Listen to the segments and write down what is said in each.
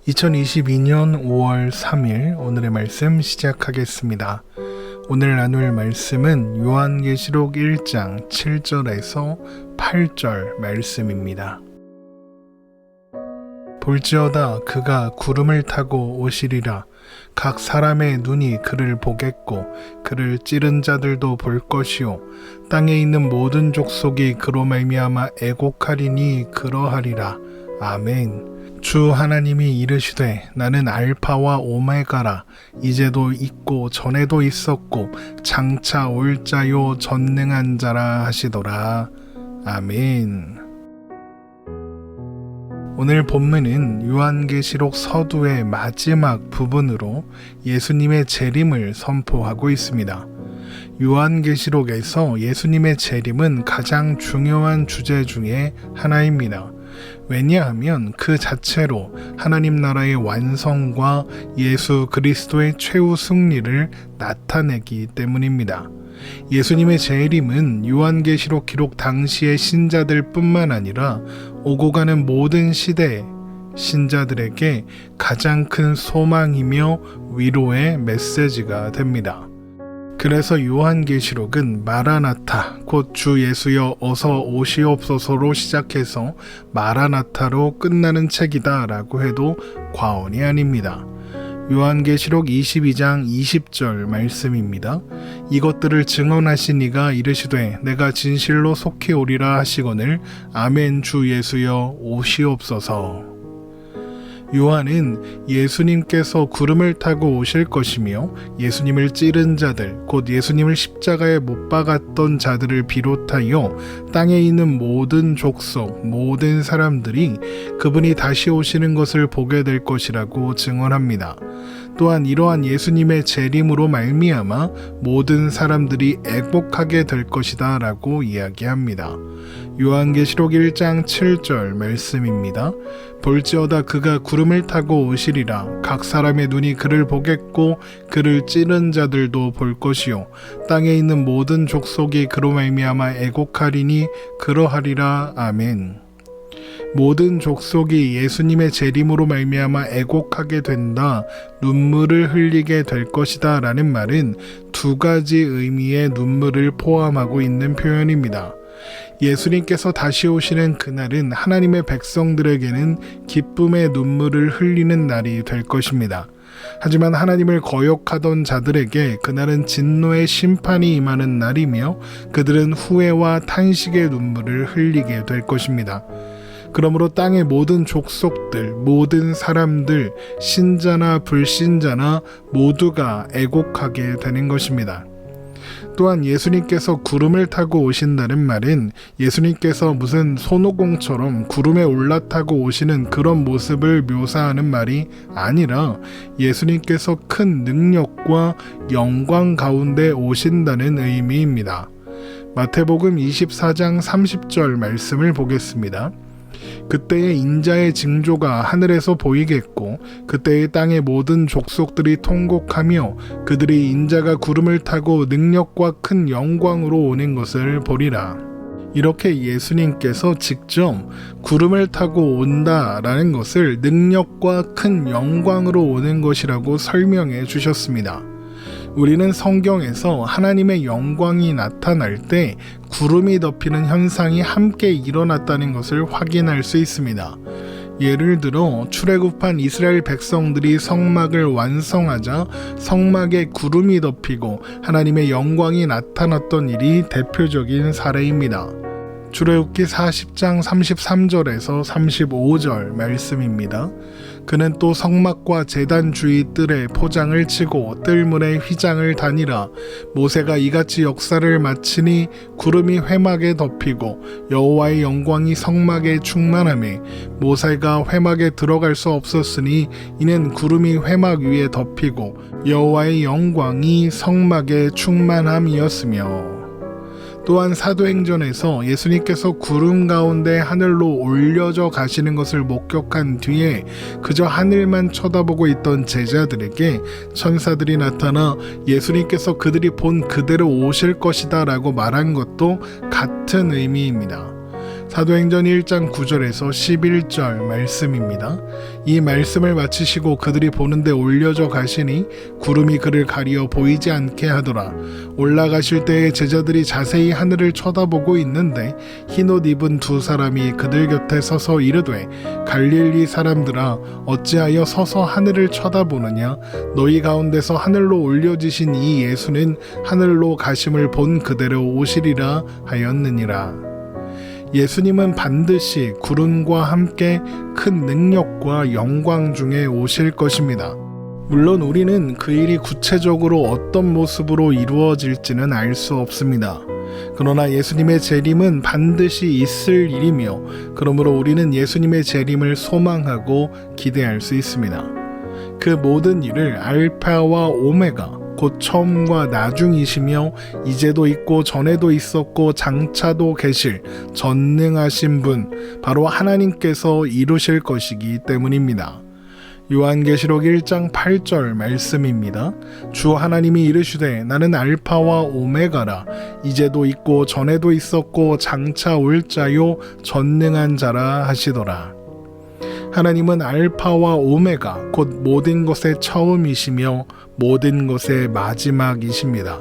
2022년 5월 3일 오늘의 말씀 시작하겠습니다. 오늘 나눌 말씀은 요한계시록 1장 7절에서 8절 말씀입니다. 볼지어다 그가 구름을 타고 오시리라. 각 사람의 눈이 그를 보겠고 그를 찌른 자들도 볼 것이요 땅에 있는 모든 족속이 그로 말미암아 애곡하리니 그러하리라. 아멘. 주 하나님이 이르시되 나는 알파와 오메가라. 이제도 있고 전에도 있었고 장차 올 자요 전능한 자라 하시더라. 아멘. 오늘 본문은 요한계시록 서두의 마지막 부분으로 예수님의 재림을 선포하고 있습니다. 요한계시록에서 예수님의 재림은 가장 중요한 주제 중에 하나입니다. 왜냐하면 그 자체로 하나님 나라의 완성과 예수 그리스도의 최후 승리를 나타내기 때문입니다. 예수님의 재림은 요한계시록 기록 당시의 신자들 뿐만 아니라 오고 가는 모든 시대 신자들에게 가장 큰 소망이며 위로의 메시지가 됩니다. 그래서 요한계시록은 마라나타, 곧 주 예수여 어서 오시옵소서로 시작해서 마라나타로 끝나는 책이다 라고 해도 과언이 아닙니다. 요한계시록 22장 20절 말씀입니다. 이것들을 증언하신 이가 이르시되 내가 진실로 속히 오리라 하시거늘 아멘. 주 예수여 오시옵소서. 요한은 예수님께서 구름을 타고 오실 것이며 예수님을 찌른 자들, 곧 예수님을 십자가에 못 박았던 자들을 비롯하여 땅에 있는 모든 족속, 모든 사람들이 그분이 다시 오시는 것을 보게 될 것이라고 증언합니다. 또한 이러한 예수님의 재림으로 말미암아 모든 사람들이 애곡하게 될 것이다 라고 이야기합니다. 요한계시록 1장 7절 말씀입니다. 볼지어다 그가 구름을 타고 오시리라. 각 사람의 눈이 그를 보겠고 그를 찌른 자들도 볼 것이요 땅에 있는 모든 족속이 그로 말미암아 애곡하리니 그러하리라. 아멘. 모든 족속이 예수님의 재림으로 말미암아 애곡하게 된다, 눈물을 흘리게 될 것이다 라는 말은 두 가지 의미의 눈물을 포함하고 있는 표현입니다. 예수님께서 다시 오시는 그날은 하나님의 백성들에게는 기쁨의 눈물을 흘리는 날이 될 것입니다. 하지만 하나님을 거역하던 자들에게 그날은 진노의 심판이 임하는 날이며 그들은 후회와 탄식의 눈물을 흘리게 될 것입니다. 그러므로 땅의 모든 족속들, 모든 사람들, 신자나 불신자나 모두가 애곡하게 되는 것입니다. 또한 예수님께서 구름을 타고 오신다는 말은 예수님께서 무슨 손오공처럼 구름에 올라타고 오시는 그런 모습을 묘사하는 말이 아니라 예수님께서 큰 능력과 영광 가운데 오신다는 의미입니다. 마태복음 24장 30절 말씀을 보겠습니다. 그때의 인자의 징조가 하늘에서 보이겠고 그때의 땅의 모든 족속들이 통곡하며 그들이 인자가 구름을 타고 능력과 큰 영광으로 오는 것을 보리라. 이렇게 예수님께서 직접 구름을 타고 온다라는 것을 능력과 큰 영광으로 오는 것이라고 설명해 주셨습니다. 우리는 성경에서 하나님의 영광이 나타날 때 구름이 덮이는 현상이 함께 일어났다는 것을 확인할 수 있습니다. 예를 들어 출애굽한 이스라엘 백성들이 성막을 완성하자 성막에 구름이 덮이고 하나님의 영광이 나타났던 일이 대표적인 사례입니다. 출애굽기 40장 33절에서 35절 말씀입니다. 그는 또 성막과 제단 주위 뜰에 포장을 치고 뜰문에 휘장을 다니라. 모세가 이같이 역사를 마치니 구름이 회막에 덮이고 여호와의 영광이 성막에 충만하매 모세가 회막에 들어갈 수 없었으니 이는 구름이 회막 위에 덮이고 여호와의 영광이 성막에 충만함이었으며. 또한 사도행전에서 예수님께서 구름 가운데 하늘로 올려져 가시는 것을 목격한 뒤에 그저 하늘만 쳐다보고 있던 제자들에게 천사들이 나타나 예수님께서 그들이 본 그대로 오실 것이다 라고 말한 것도 같은 의미입니다. 사도행전 1장 9절에서 11절 말씀입니다. 이 말씀을 마치시고 그들이 보는데 올려져 가시니 구름이 그를 가리어 보이지 않게 하더라. 올라가실 때에 제자들이 자세히 하늘을 쳐다보고 있는데 흰옷 입은 두 사람이 그들 곁에 서서 이르되 갈릴리 사람들아 어찌하여 서서 하늘을 쳐다보느냐. 너희 가운데서 하늘로 올려지신 이 예수는 하늘로 가심을 본 그대로 오시리라 하였느니라. 예수님은 반드시 구름과 함께 큰 능력과 영광 중에 오실 것입니다. 물론 우리는 그 일이 구체적으로 어떤 모습으로 이루어질지는 알 수 없습니다. 그러나 예수님의 재림은 반드시 있을 일이며 그러므로 우리는 예수님의 재림을 소망하고 기대할 수 있습니다. 그 모든 일을 알파와 오메가 곧 처음과 나중이시며 이제도 있고 전에도 있었고 장차도 계실 전능하신 분 바로 하나님께서 이루실 것이기 때문입니다. 요한계시록 1장 8절 말씀입니다. 주 하나님이 이르시되 나는 알파와 오메가라 이제도 있고 전에도 있었고 장차 올 자요 전능한 자라 하시더라. 하나님은 알파와 오메가 곧 모든 것의 처음이시며 모든 것의 마지막이십니다.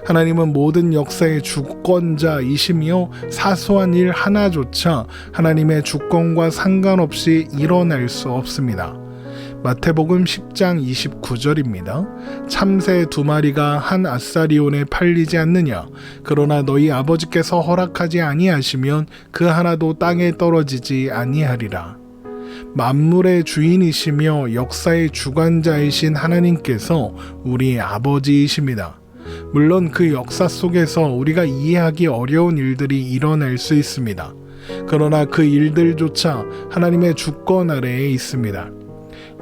하나님은 모든 역사의 주권자이시며 사소한 일 하나조차 하나님의 주권과 상관없이 일어날 수 없습니다. 마태복음 10장 29절입니다. 참새 2마리가 한 아사리온에 팔리지 않느냐. 그러나 너희 아버지께서 허락하지 아니하시면 그 하나도 땅에 떨어지지 아니하리라. 만물의 주인이시며 역사의 주관자이신 하나님께서 우리 아버지이십니다. 물론 그 역사 속에서 우리가 이해하기 어려운 일들이 일어날 수 있습니다. 그러나 그 일들조차 하나님의 주권 아래에 있습니다.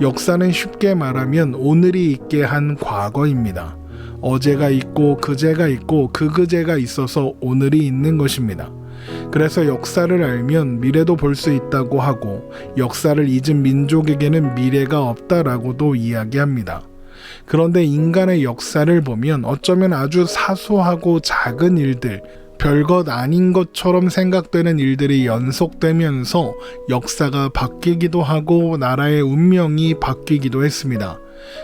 역사는 쉽게 말하면 오늘이 있게 한 과거입니다. 어제가 있고 그제가 있고 그제가 있어서 오늘이 있는 것입니다. 그래서 역사를 알면 미래도 볼 수 있다고 하고 역사를 잊은 민족에게는 미래가 없다라고도 이야기합니다. 그런데 인간의 역사를 보면 어쩌면 아주 사소하고 작은 일들, 별것 아닌 것처럼 생각되는 일들이 연속되면서 역사가 바뀌기도 하고 나라의 운명이 바뀌기도 했습니다.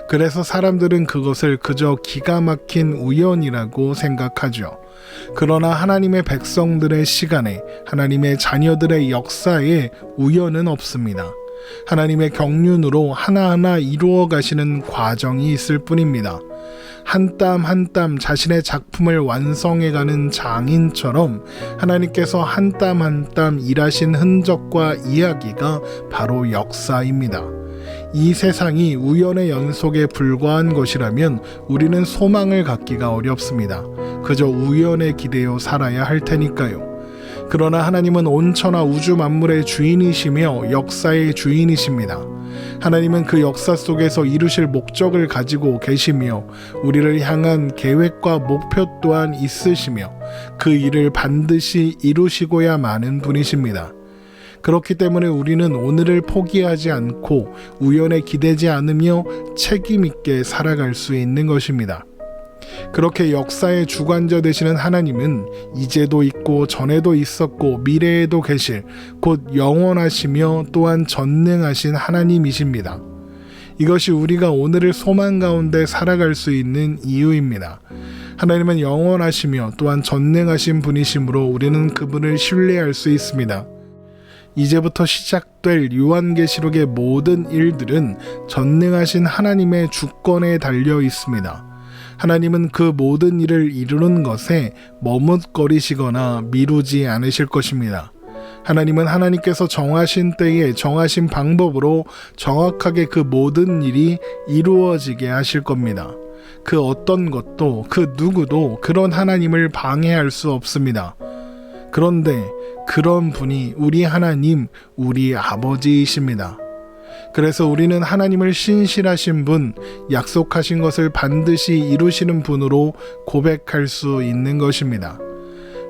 그래서 사람들은 그것을 그저 기가 막힌 우연이라고 생각하죠. 그러나 하나님의 백성들의 시간에, 하나님의 자녀들의 역사에 우연은 없습니다. 하나님의 경륜으로 하나하나 이루어 가시는 과정이 있을 뿐입니다. 한 땀 한 땀 자신의 작품을 완성해가는 장인처럼 하나님께서 한 땀 한 땀 일하신 흔적과 이야기가 바로 역사입니다. 이 세상이 우연의 연속에 불과한 것이라면 우리는 소망을 갖기가 어렵습니다. 그저 우연에 기대어 살아야 할 테니까요. 그러나 하나님은 온천하 우주 만물의 주인이시며 역사의 주인이십니다. 하나님은 그 역사 속에서 이루실 목적을 가지고 계시며 우리를 향한 계획과 목표 또한 있으시며 그 일을 반드시 이루시고야 마는 분이십니다. 그렇기 때문에 우리는 오늘을 포기하지 않고 우연에 기대지 않으며 책임 있게 살아갈 수 있는 것입니다. 그렇게 역사의 주관자 되시는 하나님은 이제도 있고 전에도 있었고 미래에도 계실 곧 영원하시며 또한 전능하신 하나님이십니다. 이것이 우리가 오늘을 소망 가운데 살아갈 수 있는 이유입니다. 하나님은 영원하시며 또한 전능하신 분이시므로 우리는 그분을 신뢰할 수 있습니다. 이제부터 시작될 요한계시록의 모든 일들은 전능하신 하나님의 주권에 달려 있습니다. 하나님은 그 모든 일을 이루는 것에 머뭇거리시거나 미루지 않으실 것입니다. 하나님은 하나님께서 정하신 때에 정하신 방법으로 정확하게 그 모든 일이 이루어지게 하실 겁니다. 그 어떤 것도 그 누구도 그런 하나님을 방해할 수 없습니다. 그런데 그런 분이 우리 하나님, 우리 아버지이십니다. 그래서 우리는 하나님을 신실하신 분, 약속하신 것을 반드시 이루시는 분으로 고백할 수 있는 것입니다.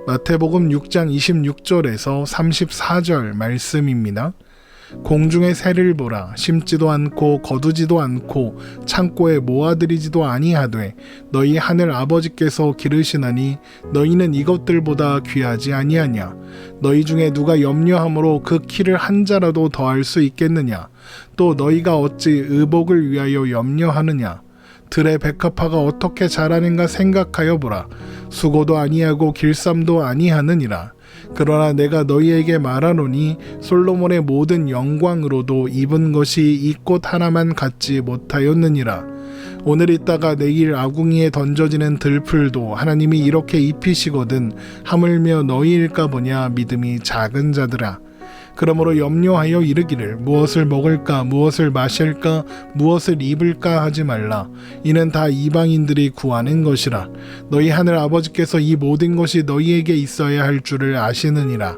마태복음 6장 26절에서 34절 말씀입니다. 공중의 새를 보라. 심지도 않고 거두지도 않고 창고에 모아들이지도 아니하되 너희 하늘 아버지께서 기르시나니 너희는 이것들보다 귀하지 아니하냐. 너희 중에 누가 염려함으로 그 키를 한 자라도 더할 수 있겠느냐. 또 너희가 어찌 의복을 위하여 염려하느냐. 들의 백합화가 어떻게 자라는가 생각하여 보라. 수고도 아니하고 길쌈도 아니하느니라. 그러나 내가 너희에게 말하노니 솔로몬의 모든 영광으로도 입은 것이 이 꽃 하나만 갖지 못하였느니라. 오늘 있다가 내일 아궁이에 던져지는 들풀도 하나님이 이렇게 입히시거든 하물며 너희일까 보냐. 믿음이 작은 자들아. 그러므로 염려하여 이르기를 무엇을 먹을까 무엇을 마실까 무엇을 입을까 하지 말라. 이는 다 이방인들이 구하는 것이라. 너희 하늘 아버지께서 이 모든 것이 너희에게 있어야 할 줄을 아시느니라.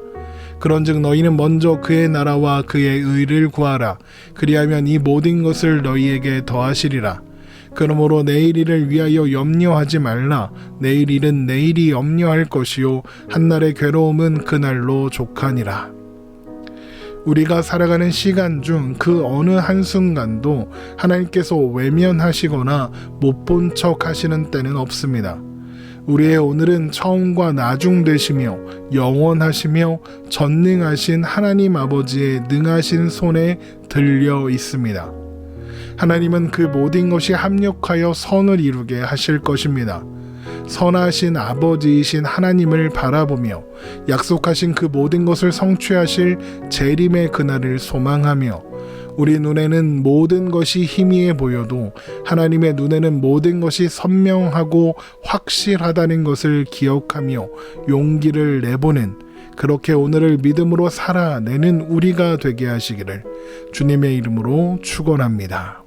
그런즉 너희는 먼저 그의 나라와 그의 의를 구하라. 그리하면 이 모든 것을 너희에게 더하시리라. 그러므로 내일 일을 위하여 염려하지 말라. 내일 일은 내일이 염려할 것이요 한날의 괴로움은 그날로 족하니라. 우리가 살아가는 시간 중 그 어느 한순간도 하나님께서 외면하시거나 못 본 척 하시는 때는 없습니다. 우리의 오늘은 처음과 나중 되시며 영원하시며 전능하신 하나님 아버지의 능하신 손에 들려 있습니다. 하나님은 그 모든 것이 합력하여 선을 이루게 하실 것입니다. 선하신 아버지이신 하나님을 바라보며 약속하신 그 모든 것을 성취하실 재림의 그날을 소망하며 우리 눈에는 모든 것이 희미해 보여도 하나님의 눈에는 모든 것이 선명하고 확실하다는 것을 기억하며 용기를 내보는 그렇게 오늘을 믿음으로 살아내는 우리가 되게 하시기를 주님의 이름으로 축원합니다.